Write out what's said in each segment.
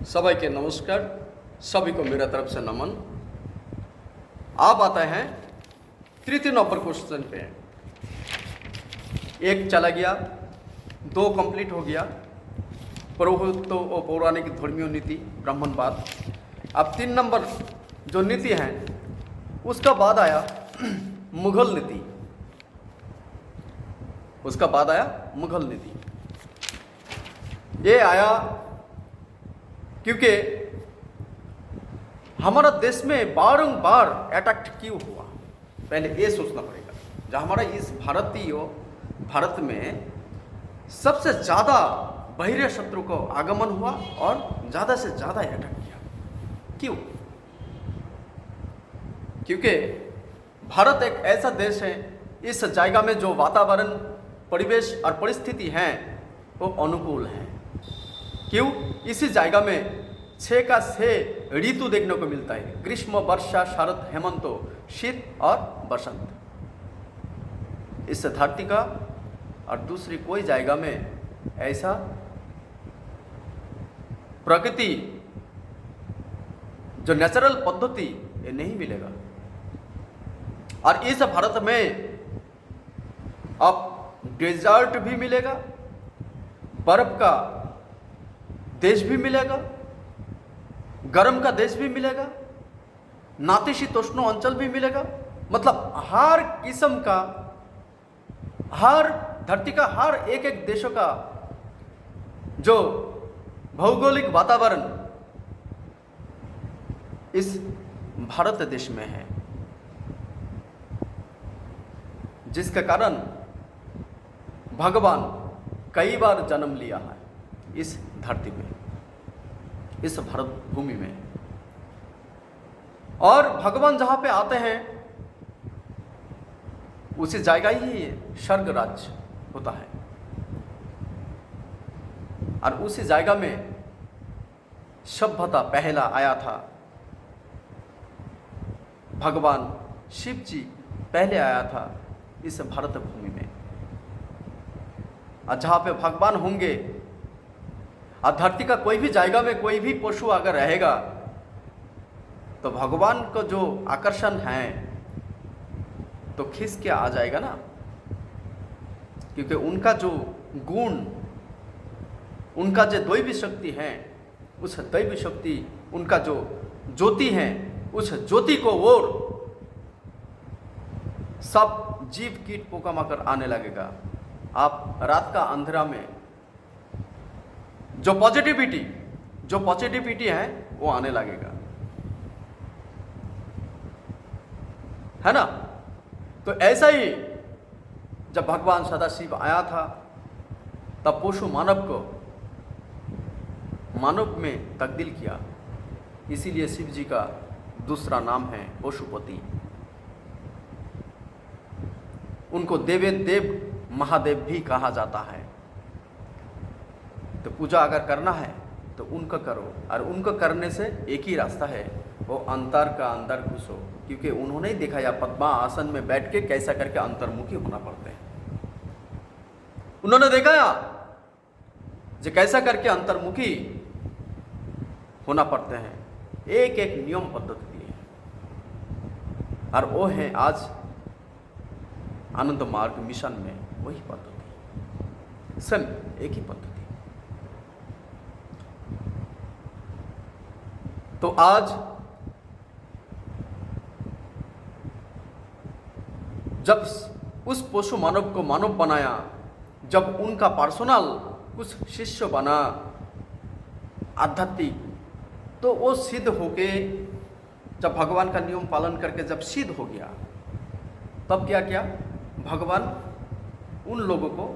सभी के नमस्कार। सभी को मेरा तरफ से नमन। आप आते हैं तृतीय नंबर क्वेश्चन पे। एक चला गया, दो कंप्लीट हो गया, पुरोहित और पौराणिक धर्मीय नीति ब्राह्मणवाद। अब 3 नंबर जो नीति है उसका बाद आया मुगल नीति। उसका बाद आया मुगल नीति। ये आया क्योंकि हमारा देश में बारंबार अटैक क्यों हुआ, पहले ये सोचना पड़ेगा। जहाँ हमारा इस भारत में सबसे ज़्यादा बहिरे शत्रु को आगमन हुआ और ज़्यादा से ज़्यादा अटैक किया, क्यों? क्योंकि भारत एक ऐसा देश है, इस जगह में जो वातावरण, परिवेश और परिस्थिति हैं वो अनुकूल है। क्यों? इसी जगह में 6 का 6 ऋतु देखने को मिलता है, ग्रीष्म, वर्षा, शरद, हेमंत, शीत और बसंत। इस धरती का और दूसरी कोई जगह में ऐसा प्रकृति जो नेचुरल पद्धति ये नहीं मिलेगा। और इस भारत में अब डेजर्ट भी मिलेगा, बर्फ का देश भी मिलेगा, गर्म का देश भी मिलेगा, नातिशीतोष्ण अंचल भी मिलेगा। मतलब हर किस्म का, हर धरती का हर एक देशों का जो भौगोलिक वातावरण इस भारत देश में है, जिसके कारण भगवान कई बार जन्म लिया है इस धरती में, इस भारत भूमि में। और भगवान जहां पे आते हैं उसी जगह ही स्वर्ग राज्य होता है। और उसी जगह में सभ्यता पहला आया था। भगवान शिव जी पहले आया था इस भारत भूमि में। और जहाँ पे भगवान होंगे और धरती का कोई भी जगह में कोई भी पशु अगर रहेगा तो भगवान को जो आकर्षण है तो खिंच के आ जाएगा ना। क्योंकि उनका जो गुण, उनका जो दैवी शक्ति है, उस दैवी शक्ति, उनका जो ज्योति है, उस ज्योति को ओर सब जीव कीट पोका माकर आने लगेगा। आप रात का अंधेरा में जो पॉजिटिविटी है वो आने लगेगा, है ना। तो ऐसा ही जब भगवान सदाशिव आया था तब पशु मानव में तब्दील किया। इसीलिए शिव जी का दूसरा नाम है पशुपति। उनको देव महादेव भी कहा जाता है। तो पूजा अगर करना है तो उनका करो, और उनको करने से एक ही रास्ता है, वो अंतर का अंदर घुसो। क्योंकि उन्होंने ही दिखाया पद्मा आसन में बैठ के कैसा करके अंतर्मुखी होना पड़ता है। उन्होंने दिखाया जो कैसा करके अंतर्मुखी होना पड़ते हैं। एक एक नियम पद्धति दी है, और वो है आज आनंद मार्ग मिशन में वही पद्धति, सेम एक ही पद्धति। तो आज जब उस पशु मानव को मानव बनाया, जब उनका पर्सनल कुछ शिष्य बना आध्यात्मिक, तो वो सिद्ध होके जब भगवान का नियम पालन करके जब सिद्ध हो गया, तब क्या किया भगवान उन लोगों को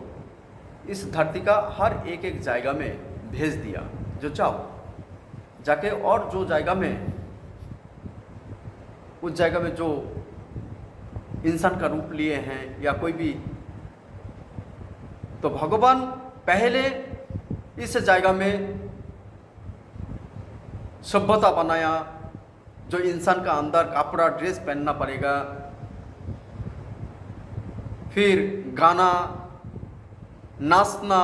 इस धरती का हर एक जगह में भेज दिया। जो चाहो जाके, और जो जगह में, उस जगह में जो इंसान का रूप लिए हैं या कोई भी, तो भगवान पहले इस जगह में सभ्यता बनाया। जो इंसान का अंदर कपड़ा ड्रेस पहनना पड़ेगा, फिर गाना, नाचना,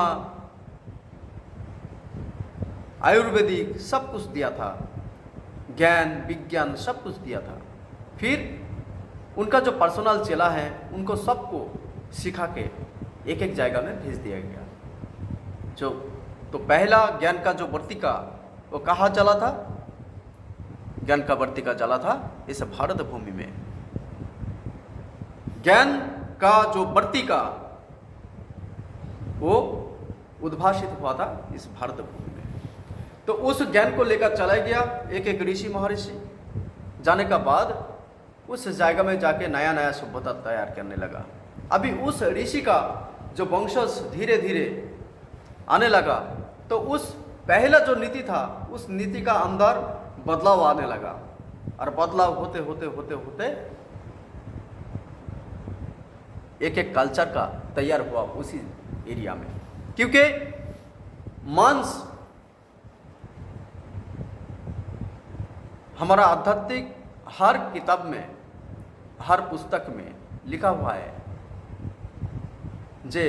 आयुर्वेदिक सब कुछ दिया था, ज्ञान विज्ञान सब कुछ दिया था। फिर उनका जो पर्सनल चेला है उनको सबको सिखा के एक एक जगह में भेज दिया गया। जो तो पहला ज्ञान का जो वर्तिका वो कहाँ चला था? ज्ञान का वर्तिका चला था इस भारत भूमि में। ज्ञान का जो वर्तिका वो उद्भाषित हुआ था इस भारत भूमि में। तो उस ज्ञान को लेकर चला गया एक एक ऋषि महर्षि। जाने का बाद उस जगह में जाके नया नया सभ्यता तैयार करने लगा। अभी उस ऋषि का जो वंशज धीरे धीरे आने लगा, तो उस पहला जो नीति था उस नीति का अंदर बदलाव आने लगा, और बदलाव होते होते होते होते एक एक कल्चर का तैयार हुआ उसी एरिया में। क्योंकि मांस हमारा आध्यात्मिक हर किताब में, हर पुस्तक में लिखा हुआ है जे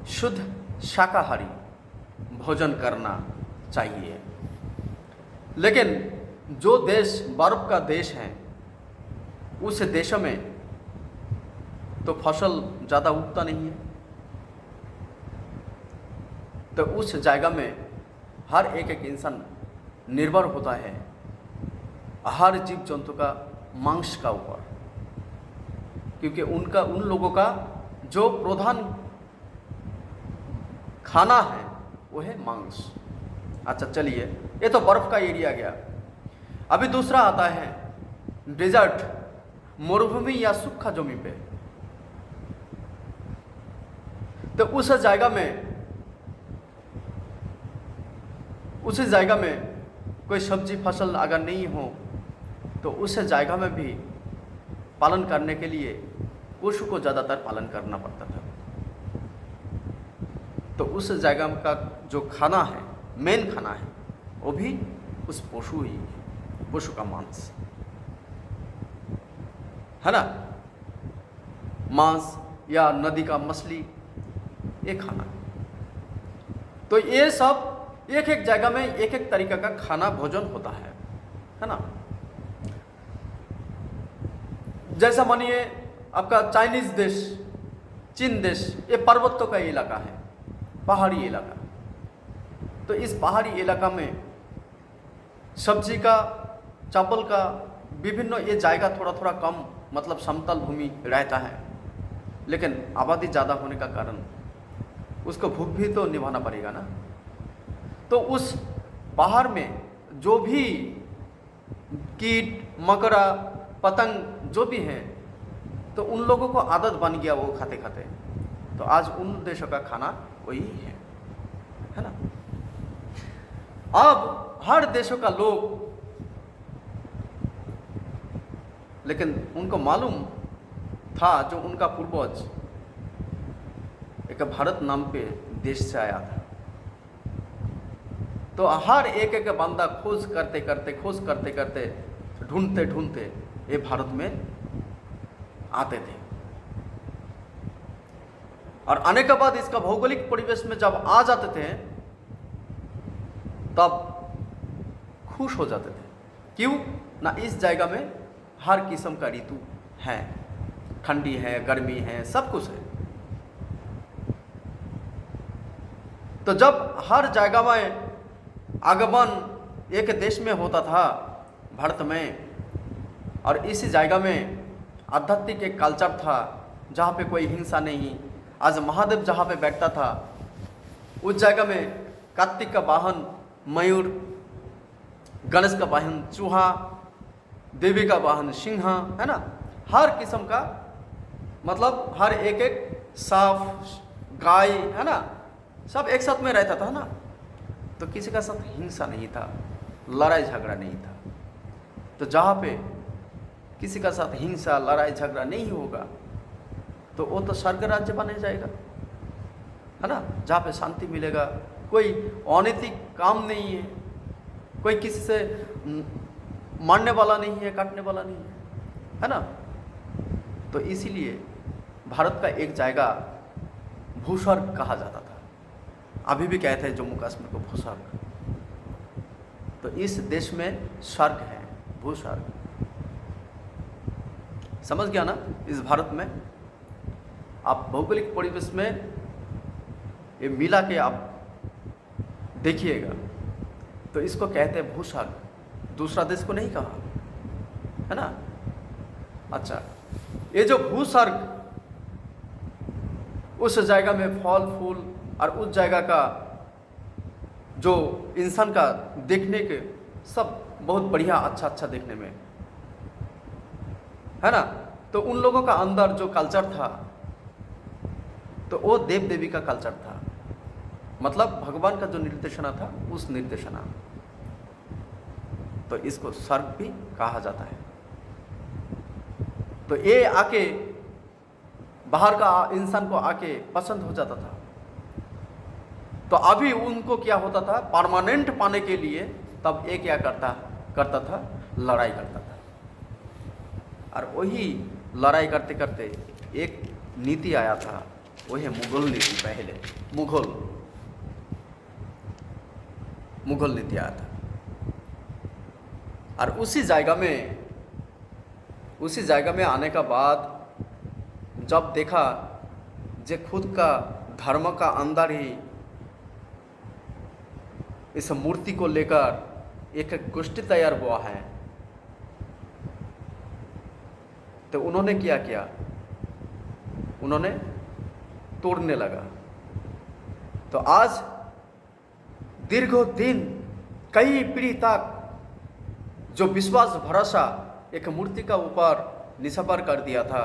शुद्ध शाकाहारी भोजन करना चाहिए। लेकिन जो देश बर्फ का देश है उस देशों में तो फसल ज़्यादा उगता नहीं है, तो उस जगह में हर एक एक इंसान निर्भर होता है हर जीव जंतु का मांस का ऊपर, क्योंकि उन लोगों का जो प्रधान खाना है वो है मांस। अच्छा चलिए, ये तो बर्फ का एरिया गया। अभी दूसरा आता है डेजर्ट, मरुभूमि या सूखा जमीन पे। तो उस जगह में कोई सब्जी फसल अगर नहीं हो तो उस जगह में भी पालन करने के लिए पशु को ज़्यादातर पालन करना पड़ता था। तो उस जगह का जो खाना है, मेन खाना है, वो भी उस पशु ही है, पशु का मांस है ना, मांस या नदी का मछली, ये खाना। तो ये सब एक एक जगह में एक एक तरीका का खाना भोजन होता है ना। जैसा मानिए आपका चाइनीज देश, चीन देश, ये पर्वतों का इलाका है, पहाड़ी इलाका। तो इस पहाड़ी इलाका में सब्जी का, चावल का विभिन्न ये जायगा थोड़ा थोड़ा कम, मतलब समतल भूमि रहता है, लेकिन आबादी ज़्यादा होने का कारण उसको भूख भी तो निभाना पड़ेगा ना। तो उस पहाड़ में जो भी कीट मकड़ा पतंग जो भी हैं, तो उन लोगों को आदत बन गया वो खाते खाते। तो आज उन देशों का खाना वही है ना। अब हर देशों का लोग, लेकिन उनको मालूम था जो उनका पूर्वज एक भारत नाम पे देश से आया था। तो हर एक एक बंदा खोज करते करते ढूंढते ये भारत में आते थे। और आने के बाद इसका भौगोलिक परिवेश में जब आ जाते थे तब खुश हो जाते थे। क्यों ना, इस जगह में हर किस्म का ऋतु है, ठंडी है, गर्मी है, सब कुछ है। तो जब हर जगह में आगमन एक देश में होता था, भारत में, और इसी जगह में आध्यात्मिक एक कल्चर था जहाँ पे कोई हिंसा नहीं। आज महादेव जहाँ पे बैठता था उस जगह में कार्तिक का वाहन मयूर, गणेश का वाहन चूहा, देवी का वाहन सिंह, है ना। हर किस्म का, मतलब हर एक एक सांप, गाय, है ना, सब एक साथ में रहता था ना। तो किसी का साथ हिंसा नहीं था, लड़ाई झगड़ा नहीं था। तो जहाँ पे किसी का साथ हिंसा लड़ाई झगड़ा नहीं होगा तो वो तो स्वर्ग राज्य बने जाएगा, है ना, जहाँ पे शांति मिलेगा, कोई अनैतिक काम नहीं है, कोई किसी से मारने वाला नहीं है, काटने वाला नहीं है ना। तो इसीलिए भारत का एक जगह भूस्वर्ग कहा जाता था। अभी भी कहते हैं जम्मू कश्मीर को भूस्वर्ग। तो इस देश में स्वर्ग है, भूस्वर्ग। समझ गया ना? इस भारत में आप भौगोलिक परिवेश में ये मिला के आप देखिएगा, तो इसको कहते हैं भूस्वर्ग, दूसरा देश को नहीं कहा, है ना? अच्छा, ये जो भूस्वर्ग, उस जगह में फल फूल और उस जगह का जो इंसान का देखने के सब बहुत बढ़िया, अच्छा अच्छा देखने में, है ना? तो उन लोगों का अंदर जो कल्चर था, तो वो देव देवी का कल्चर था, मतलब भगवान का जो निर्देशना था, उस निर्देशना, तो इसको स्वर्ग भी कहा जाता है। तो ये आके बाहर का इंसान को आके पसंद हो जाता था। तो अभी उनको क्या होता था, परमानेंट पाने के लिए तब ये क्या करता था, लड़ाई करता था। और वही लड़ाई करते करते एक नीति आया था, वही मुगल नीति। पहले मुगल नीति आया था। और उसी जगह में आने का बाद जब देखा जे खुद का धर्म का अंदर ही इस मूर्ति को लेकर एक गोष्ठी तैयार हुआ है, तो उन्होंने क्या किया, उन्होंने तोड़ने लगा। तो आज दीर्घों दिन, कई पीढ़ी तक जो विश्वास भरोसा एक मूर्ति का ऊपर निछावर कर दिया था,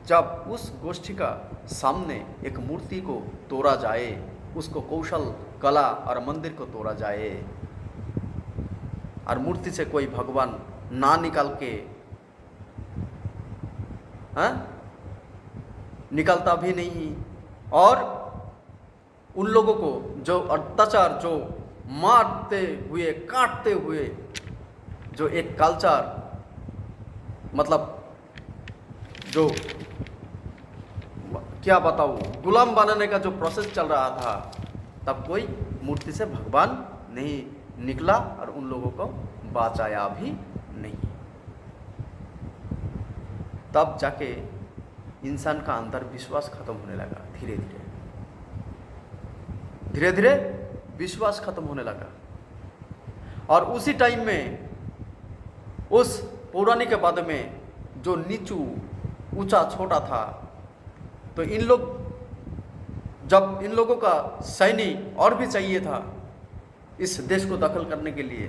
जब उस गोष्ठी का सामने एक मूर्ति को तोड़ा जाए, उसको कौशल कला और मंदिर को तोड़ा जाए, और मूर्ति से कोई भगवान ना निकाल के, निकलता भी नहीं, और उन लोगों को जो अत्याचार, जो मारते हुए काटते हुए जो एक कल्चर, मतलब जो क्या बताऊँ, गुलाम बनाने का जो प्रोसेस चल रहा था, तब कोई मूर्ति से भगवान नहीं निकला और उन लोगों को बचाया भी नहीं। तब जाके इंसान का अंदर विश्वास खत्म होने लगा। धीरे धीरे विश्वास खत्म होने लगा। और उसी टाइम में उस पौराणिक बाद में जो नीचू ऊंचा छोटा था, तो जब इन लोगों का सैनिक और भी चाहिए था इस देश को दखल करने के लिए,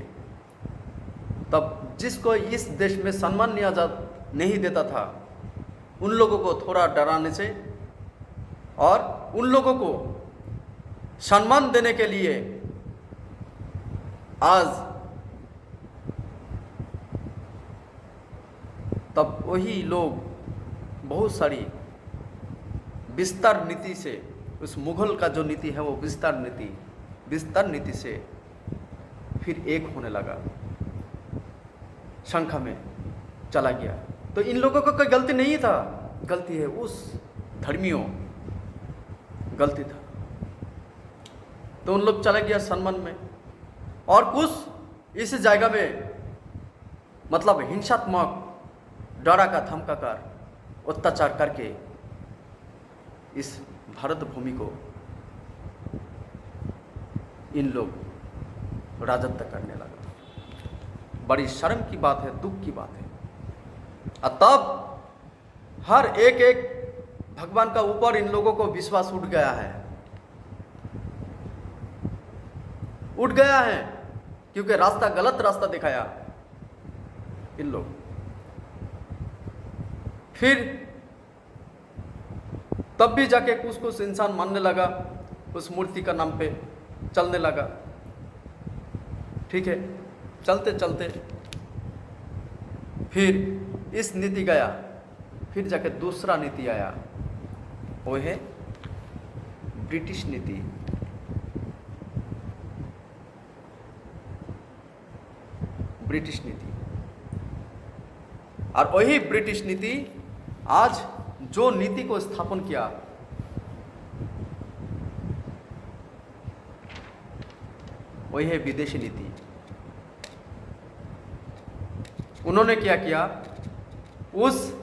तब जिसको इस देश में सम्मान नहीं देता था, उन लोगों को थोड़ा डराने से और उन लोगों को सम्मान देने के लिए आज तब वही लोग बहुत सारी विस्तार नीति से, उस मुगल का जो नीति है वो विस्तार नीति से फिर एक होने लगा, शंखा में चला गया। तो इन लोगों का कोई गलती नहीं था, गलती है उस धर्मियों, गलती था। तो उन लोग चला गया सम्मान में, और कुछ इस जगह में मतलब हिंसात्मक डरा का धमका कर अत्याचार करके इस भारत भूमि को इन लोग राजत्व करने लगा। बड़ी शर्म की बात है, दुख की बात है। और तब हर एक भगवान का ऊपर इन लोगों को विश्वास उठ गया है, क्योंकि गलत रास्ता दिखाया इन लोग। फिर तब भी जाके कुछ इंसान मानने लगा, उस मूर्ति का नाम पे चलने लगा। ठीक है, चलते चलते फिर इस नीति गया, फिर जाके दूसरा नीति आया, वो है ब्रिटिश नीति। और वही ब्रिटिश नीति आज जो नीति को स्थापन किया, वही है विदेशी नीति। उन्होंने क्या किया, उस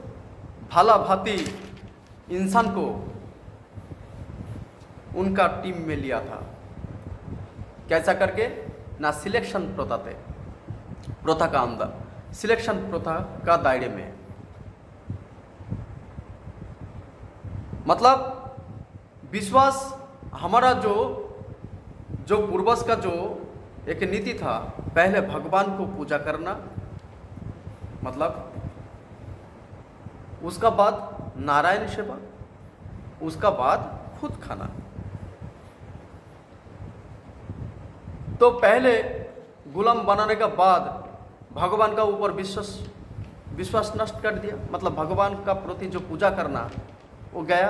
भला भांति इंसान को उनका टीम में लिया था। कैसा करके ना, सिलेक्शन प्रथा का अंदर, सिलेक्शन प्रथा का दायरे में। मतलब विश्वास, हमारा जो पूर्वज का जो एक नीति था, पहले भगवान को पूजा करना, मतलब उसका बाद नारायण सेवा, उसका बाद खुद खाना। तो पहले गुलाम बनाने का बाद भगवान का ऊपर विश्वास नष्ट कर दिया, मतलब भगवान का प्रति जो पूजा करना वो गया,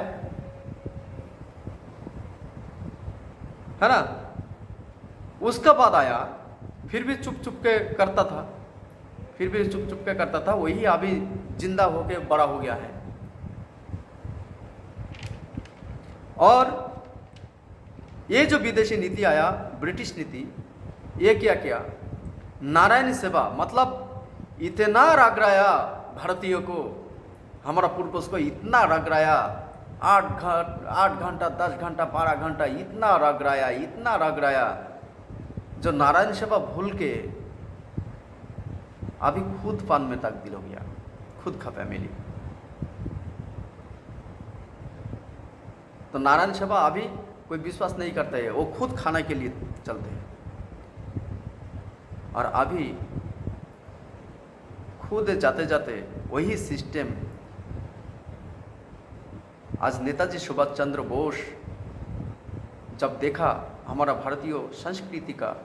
है ना। उसका बाद आया, फिर भी चुप चुप के करता था, वही अभी जिंदा होके बड़ा हो गया है। और ये जो विदेशी नीति आया, ब्रिटिश नीति, ये क्या किया, नारायण सेवा, मतलब इतना रगड़ाया भारतीयों को, हमारा पूर्वज को इतना रगड़ाया, 8 घंटा 10 घंटा 12 घंटा इतना रगड़ाया, जो नारायण सेवा भूल के अभी खुद पान में तब्दील हो गया, खुद का फैमिली। तो नारायण सेवा अभी कोई विश्वास नहीं करता है, वो खुद खाने के लिए चलते हैं। और अभी खुद जाते जाते वही सिस्टम, आज नेताजी सुभाष चंद्र बोस जब देखा हमारा भारतीय संस्कृति का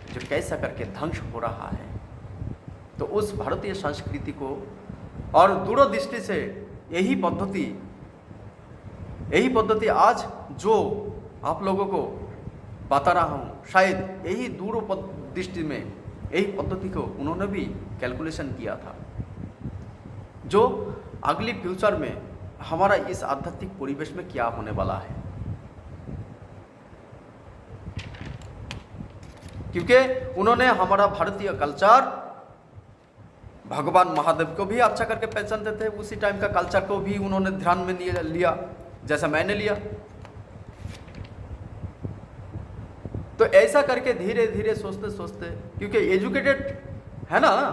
जो कैसा करके ध्वंस हो रहा है, तो उस भारतीय संस्कृति को और दूरदृष्टि से यही पद्धति आज जो आप लोगों को बता रहा हूँ, शायद यही दूरदृष्टि में यही पद्धति को उन्होंने भी कैलकुलेशन किया था, जो अगली फ्यूचर में हमारा इस आध्यात्मिक परिवेश में क्या होने वाला है। क्योंकि उन्होंने हमारा भारतीय कल्चर, भगवान महादेव को भी अच्छा करके पहचानते थे, उसी टाइम का कल्चर को भी उन्होंने ध्यान में लिया, जैसा मैंने लिया। तो ऐसा करके धीरे धीरे सोचते, क्योंकि एजुकेटेड है ना,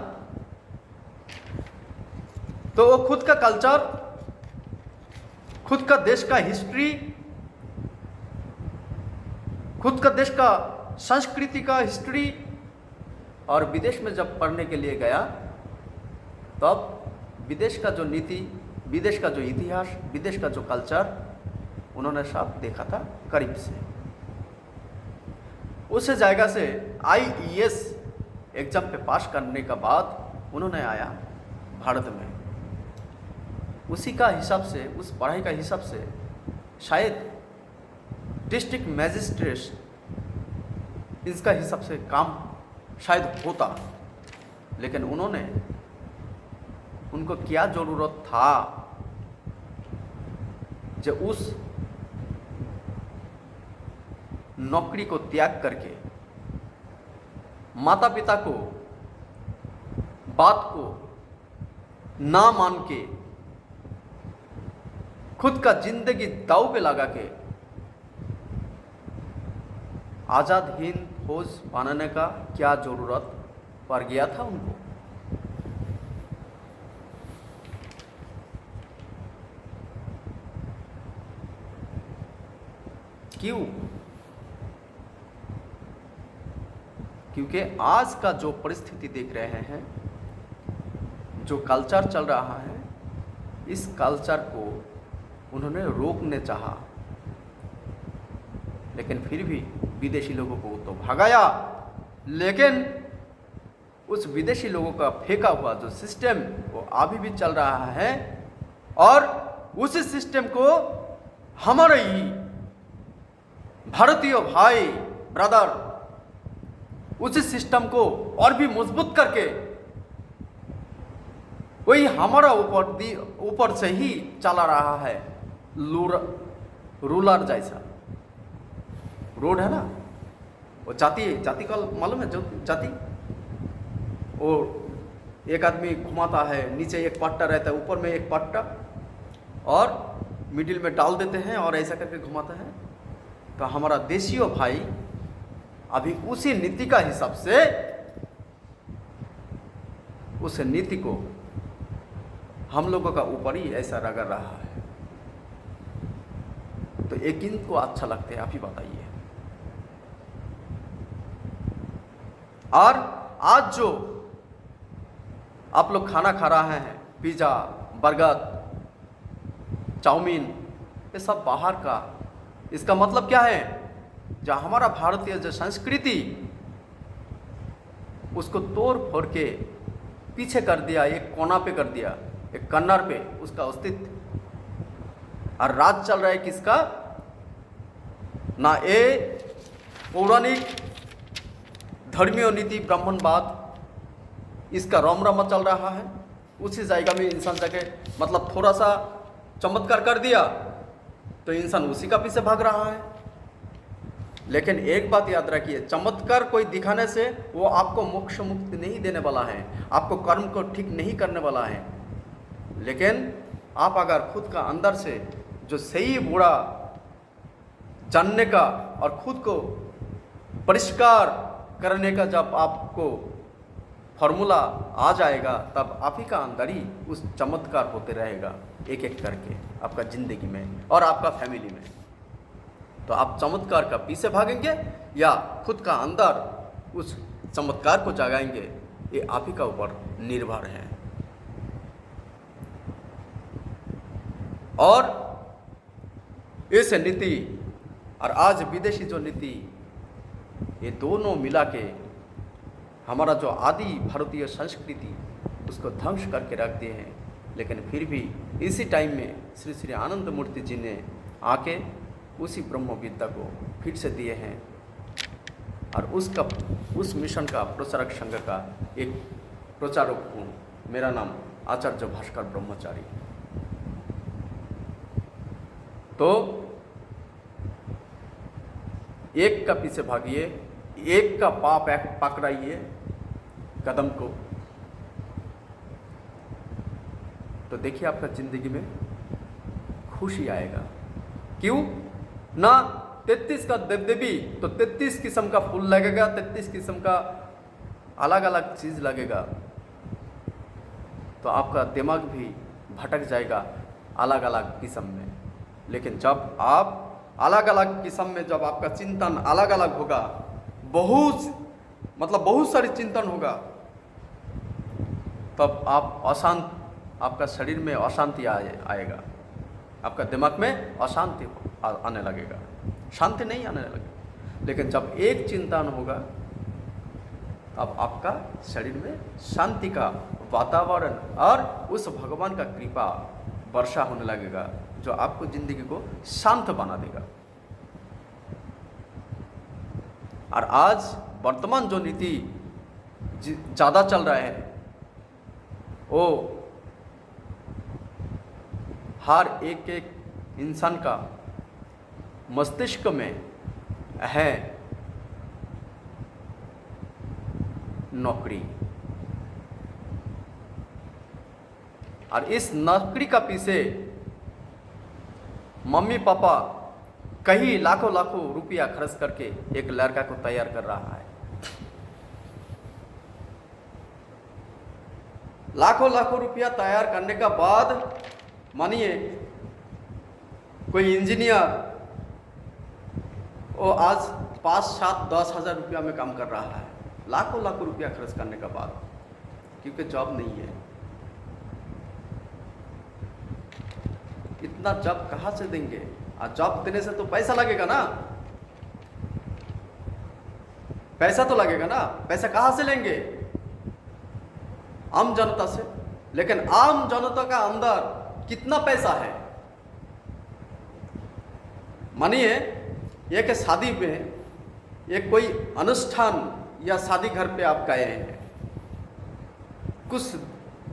तो वो खुद का कल्चर, खुद का देश का हिस्ट्री, खुद का देश का संस्कृति का हिस्ट्री, और विदेश में जब पढ़ने के लिए गया, तब विदेश का जो नीति, विदेश का जो इतिहास, विदेश का जो कल्चर उन्होंने सब देखा था करीब से। उस जगह से IES एग्जाम पे पास करने का बाद उन्होंने आया भारत में। उसी का हिसाब से, उस पढ़ाई का हिसाब से शायद डिस्ट्रिक्ट मैजिस्ट्रेट इसका हिसाब से काम शायद होता, लेकिन उनको क्या ज़रूरत था जो उस नौकरी को त्याग करके माता पिता को बात को ना मान के खुद का जिंदगी दांव पे लगा के आज़ाद हिंद फौज बनाने का क्या ज़रूरत पड़ गया था उनको। क्यों? क्योंकि आज का जो परिस्थिति देख रहे हैं, जो कल्चर चल रहा है, इस कल्चर को उन्होंने रोकने चाहा, लेकिन फिर भी विदेशी लोगों को तो भगाया, लेकिन उस विदेशी लोगों का फेंका हुआ जो सिस्टम वो अभी भी चल रहा है, और उसी सिस्टम को हमारे ही भारतीय भाई ब्रदर उसी सिस्टम को और भी मजबूत करके वही हमारा ऊपर से ही चला रहा है, रूलर जैसा रोड है ना, वो जाति का मालूम है, जो जाति, वो एक आदमी घुमाता है, नीचे एक पट्टा रहता है, ऊपर में एक पट्टा, और मिडिल में डाल देते हैं और ऐसा करके घुमाता है। तो हमारा देशियों भाई अभी उसी नीति का हिसाब से उस नीति को हम लोगों का ऊपर ही ऐसा रगड़ रहा है। तो एक इनको अच्छा लगता है, आप ही बताइए। और आज जो आप लोग खाना खा रहे हैं, पिज़्ज़ा, बर्गर, चाउमीन, ये सब बाहर का, इसका मतलब क्या है? जो हमारा भारतीय जो संस्कृति, उसको तोड़ फोड़ के पीछे कर दिया, एक कोना पे कर दिया, एक कन्नर पे उसका अस्तित्व। और राज चल रहा है किसका? ना ये पौराणिक धर्मीय नीति ब्राह्मणवाद, इसका रमरमा चल रहा है। उसी जगह में इंसान जाके मतलब थोड़ा सा चमत्कार कर दिया तो इंसान उसी का पीछे भाग रहा है। लेकिन एक बात याद रखिए, चमत्कार कोई दिखाने से वो आपको मोक्ष मुक्ति नहीं देने वाला है, आपको कर्म को ठीक नहीं करने वाला है। लेकिन आप अगर खुद का अंदर से जो सही बुरा जानने का और खुद को परिष्कार करने का जब आपको फॉर्मूला आ जाएगा, तब आप ही का अंदर ही उस चमत्कार होते रहेगा, एक एक करके आपका ज़िंदगी में और आपका फैमिली में। तो आप चमत्कार का पीछे भागेंगे या खुद का अंदर उस चमत्कार को जगाएंगे, ये आप ही का ऊपर निर्भर है। और इस नीति और आज विदेशी जो नीति, ये दोनों मिला के हमारा जो आदि भारतीय संस्कृति उसको ध्वंस करके रख दिए हैं। लेकिन फिर भी इसी टाइम में श्री श्री आनंद मूर्ति जी ने आके उसी ब्रह्म विद्या को फिर से दिए हैं। और उस मिशन का प्रचारक संघ का एक प्रचारक हूँ। मेरा नाम आचार्य भास्कर ब्रह्मचारी। तो एक का पीछे भागिए, एक का पाप पकड़ाइए कदम को, तो देखिए आपका जिंदगी में खुशी आएगा। क्यों ना 33 का देवदेवी, तो 33 किस्म का फूल लगेगा, 33 किस्म का अलग अलग चीज लगेगा, तो आपका दिमाग भी भटक जाएगा अलग अलग किस्म में। लेकिन जब आप अलग अलग किस्म में, जब आपका चिंतन अलग अलग होगा, बहुत सारी चिंतन होगा, तब आप अशांत, आपका शरीर में अशांति आएगा, आपका दिमाग में अशांति आने लगेगा, शांति नहीं आने लगेगा। लेकिन जब एक चिंतन होगा, तब आपका शरीर में शांति का वातावरण और उस भगवान का कृपा वर्षा होने लगेगा, जो आपको जिंदगी को शांत बना देगा। और आज वर्तमान जो नीति ज़्यादा चल रहा है, वो हर एक एक इंसान का मस्तिष्क में है नौकरी, और इस नौकरी का पीछे मम्मी पापा कई लाखों लाखों रुपया खर्च करके एक लड़का को तैयार कर रहा है। लाखों लाखों रुपया तैयार करने का बाद, मानिए कोई इंजीनियर वो आज 5, 7, 10 हज़ार रुपया में काम कर रहा है, लाखों लाखों रुपया खर्च करने का बाद, क्योंकि जॉब नहीं है। इतना जॉब कहाँ से देंगे? और जॉब देने से तो पैसा लगेगा ना, पैसा तो लगेगा ना। पैसा कहाँ से लेंगे? आम जनता से। लेकिन आम जनता का अंदर कितना पैसा है? मानिए एक शादी में, एक कोई अनुष्ठान या शादी घर पे आप गए हैं, कुछ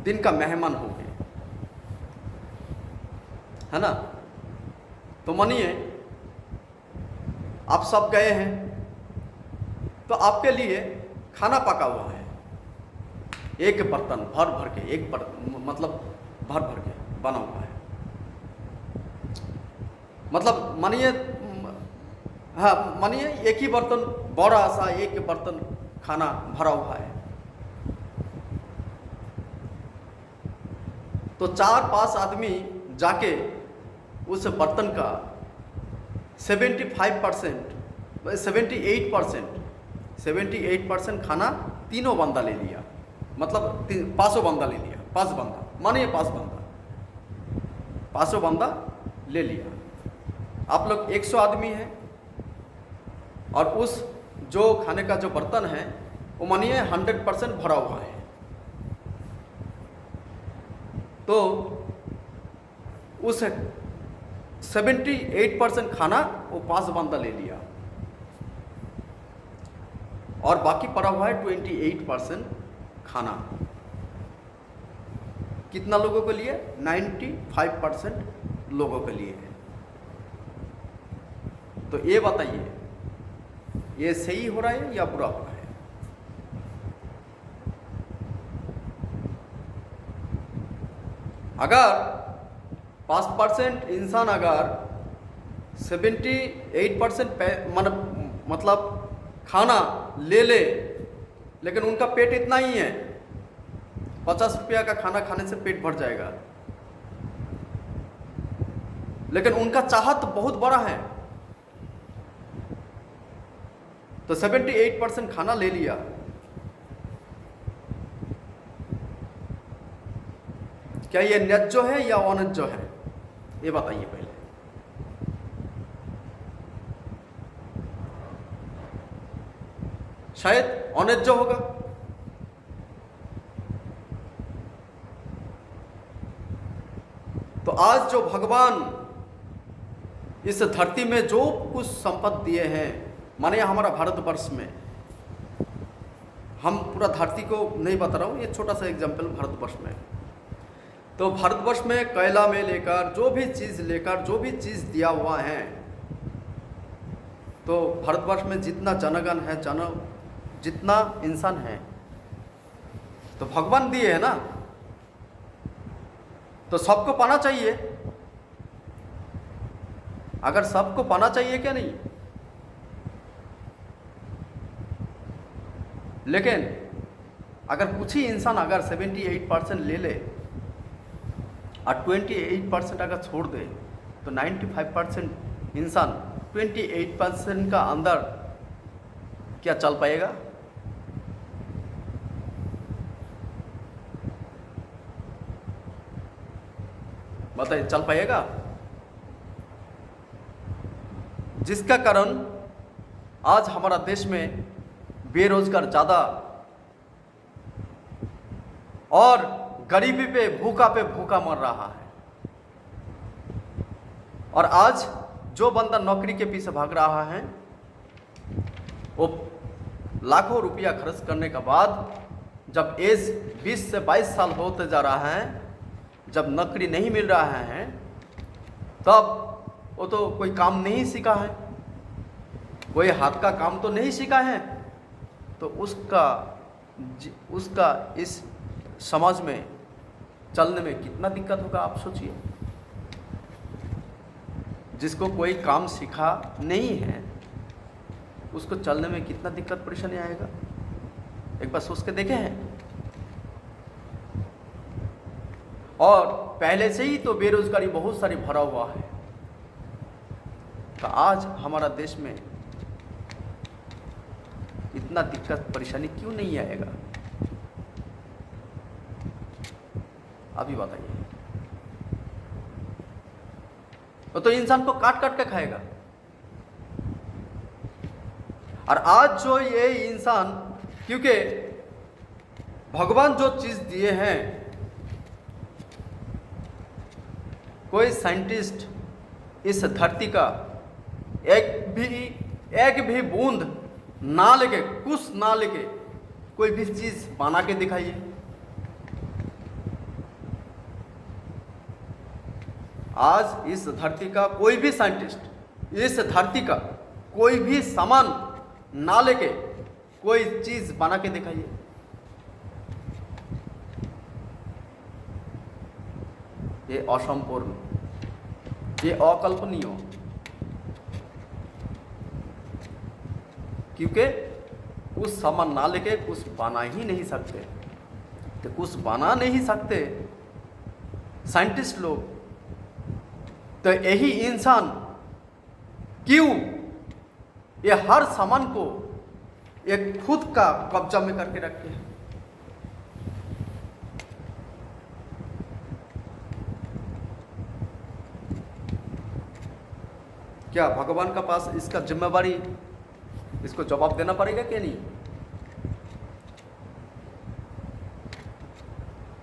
दिन का मेहमान हो गए, है ना। तो मानिए आप सब गए हैं, तो आपके लिए खाना पका हुआ है, एक बर्तन भर भर के, एक मतलब भर भर के बना हुआ है। मतलब मानिए, हाँ मानिए एक ही बर्तन, बड़ा सा एक बर्तन खाना भरा हुआ है। तो 4-5 आदमी जाके उस बर्तन का 78% खाना तीनों बंदा ले लिया, मतलब 500 बंदा ले लिया, 5 बंदा मानिए 5 बंदा, 500 बंदा ले लिया। आप लोग 100 आदमी हैं और उस जो खाने का जो बर्तन है वो मानिए 100% भरा हुआ है। तो उस 78% खाना वो 5 बंदा ले लिया और बाकी पड़ा हुआ है 28% खाना। कितना लोगों के लिए? 95% लोगों के लिए है। तो ये बताइए, ये सही हो रहा है या बुरा हो रहा है? अगर 5% इंसान अगर 78% मतलब खाना ले ले, लेकिन उनका पेट इतना ही है, 50 रुपया का खाना खाने से पेट भर जाएगा, लेकिन उनका चाहत बहुत बड़ा है। तो 78% खाना ले लिया, क्या ये न्याय्य है या अन्याय्य है? ये बताइए पहले। शायद अन्याय्य होगा। तो आज जो भगवान इस धरती में जो कुछ संपत्ति दिए हैं, माने हमारा भारतवर्ष में, हम पूरा धरती को नहीं बता रहा हूँ, ये छोटा सा एग्जाम्पल भारतवर्ष में। तो भारतवर्ष में कोयला में लेकर जो भी चीज़ दिया हुआ है, तो भारतवर्ष में जितना जनगण है, जितना इंसान है, तो भगवान दिए है ना, तो सबको पाना चाहिए। अगर सबको पाना चाहिए क्या नहीं? लेकिन अगर कुछ ही इंसान अगर 78% ले ले और 28% अगर छोड़ दे, तो 95% इंसान 28% का अंदर क्या चल पाएगा? बताइए, चल पाएगा? जिसका कारण आज हमारा देश में बेरोजगार ज़्यादा और गरीबी पे भूखा मर रहा है। और आज जो बंदा नौकरी के पीछे भाग रहा है, वो लाखों रुपया खर्च करने के बाद जब एज 20 से 22 साल होते जा रहा है, जब नौकरी नहीं मिल रहा है, तब वो तो कोई काम नहीं सीखा है, कोई हाथ का काम तो नहीं सीखा है, तो उसका इस समाज में चलने में कितना दिक्कत होगा आप सोचिए। जिसको कोई काम सीखा नहीं है, उसको चलने में कितना दिक्कत परेशानी आएगा, एक बार सोच के देखे हैं। और पहले से ही तो बेरोजगारी बहुत सारी भरा हुआ है, तो आज हमारा देश में इतना दिक्कत परेशानी क्यों नहीं आएगा? अभी बताइए। तो इंसान को काट काट के खाएगा। और आज जो ये इंसान, क्योंकि भगवान जो चीज दिए हैं, कोई साइंटिस्ट इस धरती का एक भी बूंद ना लेके, कुछ ना लेके कोई भी चीज बना के दिखाइए। आज इस धरती का कोई भी साइंटिस्ट इस धरती का कोई भी सामान ना लेके कोई चीज बना के दिखाइए। ये असंपूर्ण, ये अकल्पनीय, क्योंकि कुछ सामान ना लेके कुछ बना ही नहीं सकते। तो कुछ बना नहीं सकते साइंटिस्ट लोग, तो यही इंसान क्यों ये हर सामान को एक खुद का कब्जा में करके रखते हैं? क्या भगवान का पास इसका जिम्मेवारी, इसको जवाब देना पड़ेगा कि नहीं?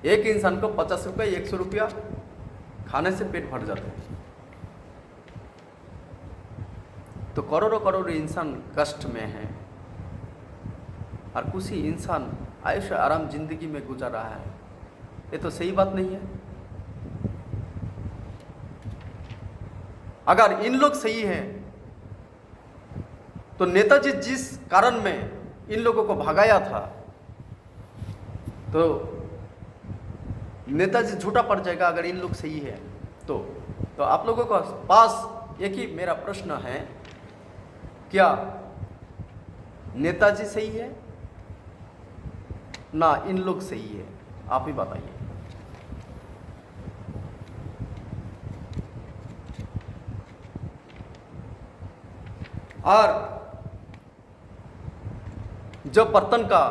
एक इंसान को 50 रुपये 100 रुपया खाने से पेट भर जाते हैं, तो करोड़ों करोड़ इंसान कष्ट में हैं और कुछ ही इंसान आयुष्य आराम जिंदगी में गुजार रहा है। ये तो सही बात नहीं है। अगर इन लोग सही हैं तो नेताजी जिस कारण में इन लोगों को भगाया था, तो नेताजी झूठा पड़ जाएगा अगर इन लोग सही है तो आप लोगों के पास एक ही मेरा प्रश्न है, क्या नेताजी सही है ना इन लोग सही है? आप ही बताइए। और जब बर्तन का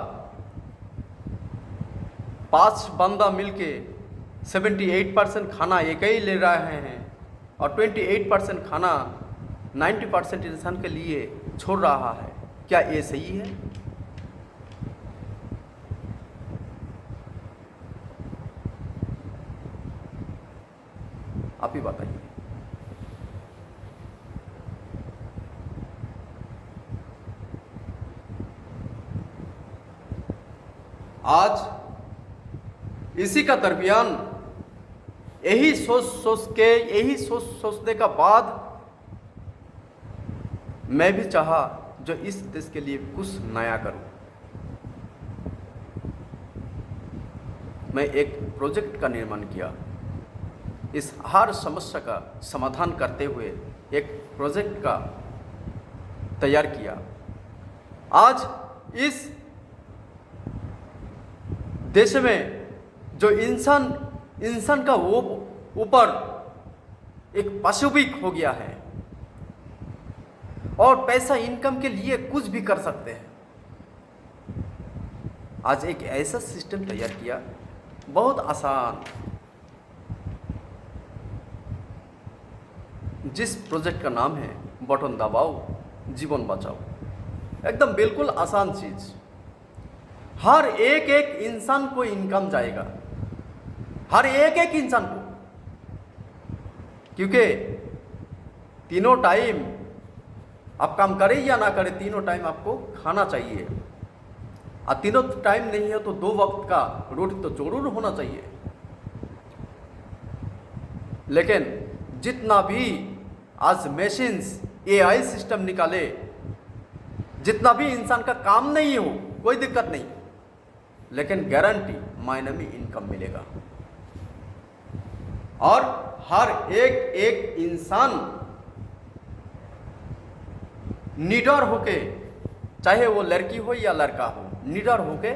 5 बंदा मिलके 78% खाना एक ही ले रहे हैं और 28% खाना 90% इंसान के लिए छोड़ रहा है, क्या ये सही है? आप ही बताइए। आज इसी का दरमियान यही सोचने का बाद मैं भी चाहा जो इस देश के लिए कुछ नया करूं। मैं एक प्रोजेक्ट का निर्माण किया, इस हर समस्या का समाधान करते हुए एक प्रोजेक्ट का तैयार किया। आज इस देश में जो इंसान का वो ऊपर एक पाशविक हो गया है और पैसा इनकम के लिए कुछ भी कर सकते हैं। आज एक ऐसा सिस्टम तैयार किया, बहुत आसान, जिस प्रोजेक्ट का नाम है बटन दबाओ जीवन बचाओ। एकदम बिल्कुल आसान चीज, हर एक इंसान को इनकम जाएगा, हर एक इंसान को, क्योंकि तीनों टाइम आप काम करें या ना करें, तीनों टाइम आपको खाना चाहिए। और तीनों टाइम नहीं है तो 2 वक्त का रोटी तो जरूर होना चाहिए। लेकिन जितना भी आज मशीन्स AI सिस्टम निकाले, जितना भी इंसान का काम नहीं हो, कोई दिक्कत नहीं, लेकिन गारंटी महीने में इनकम मिलेगा। और हर एक इंसान निडर होके, चाहे वो लड़की हो या लड़का हो, निडर होके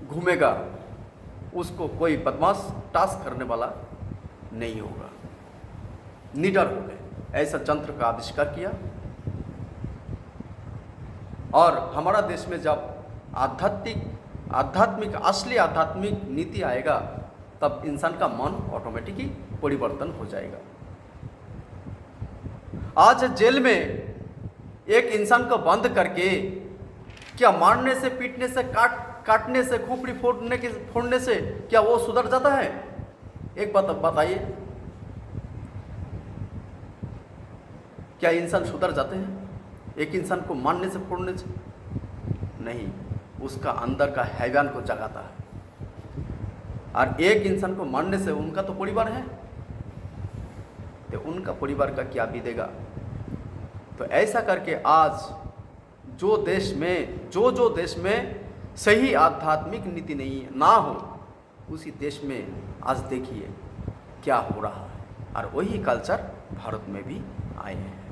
घूमेगा। उसको कोई बदमाश टास्क करने वाला नहीं होगा। निडर होके ऐसा तंत्र का आविष्कार किया। और हमारा देश में जब आध्यात्मिक असली आध्यात्मिक नीति आएगा, तब इंसान का मन ऑटोमेटिक ही परिवर्तन हो जाएगा। आज जेल में एक इंसान को बंद करके क्या मारने से, पीटने से, काटने से, खोपड़ी फोड़ने से क्या वो सुधर जाता है? एक बात बताइए, क्या इंसान सुधर जाते हैं एक इंसान को मारने से, फोड़ने से? नहीं, उसका अंदर का हैवान को जगाता है। और एक इंसान को मारने से उनका तो परिवार है, तो उनका परिवार का क्या बीतेगा? तो ऐसा करके आज जो देश में जो देश में सही आध्यात्मिक नीति नहीं ना हो, उसी देश में आज देखिए क्या हो रहा है, और वही कल्चर भारत में भी आए हैं।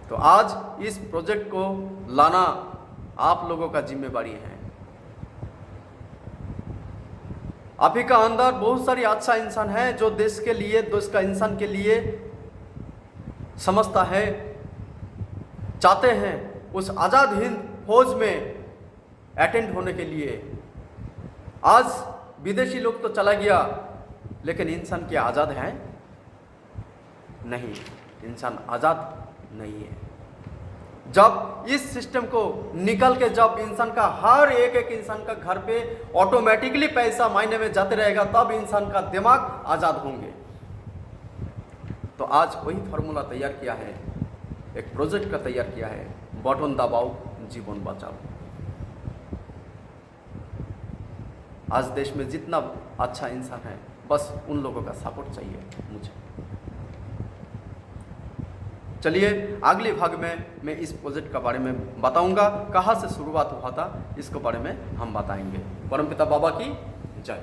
तो आज इस प्रोजेक्ट को लाना आप लोगों का जिम्मेवारी है। आप ही का अंदर बहुत सारी अच्छा इंसान है जो देश के लिए, देश का इंसान के लिए समझता है, चाहते हैं उस आज़ाद हिंद फौज में अटेंड होने के लिए। आज विदेशी लोग तो चला गया, लेकिन इंसान क्या आज़ाद है? नहीं, इंसान आज़ाद नहीं है। जब इस सिस्टम को निकल के जब इंसान का हर एक इंसान का घर पे ऑटोमेटिकली पैसा महीने में जाते रहेगा, तब इंसान का दिमाग आज़ाद होंगे। तो आज वही फार्मूला तैयार किया है, एक प्रोजेक्ट का तैयार किया है, बटन दबाओ जीवन बचाओ। आज देश में जितना अच्छा इंसान है, बस उन लोगों का सपोर्ट चाहिए मुझे। चलिए अगले भाग में मैं इस प्रोजेक्ट के बारे में बताऊंगा, कहाँ से शुरुआत हुआ था, इसके बारे में हम बताएंगे। परमपिता बाबा की जय।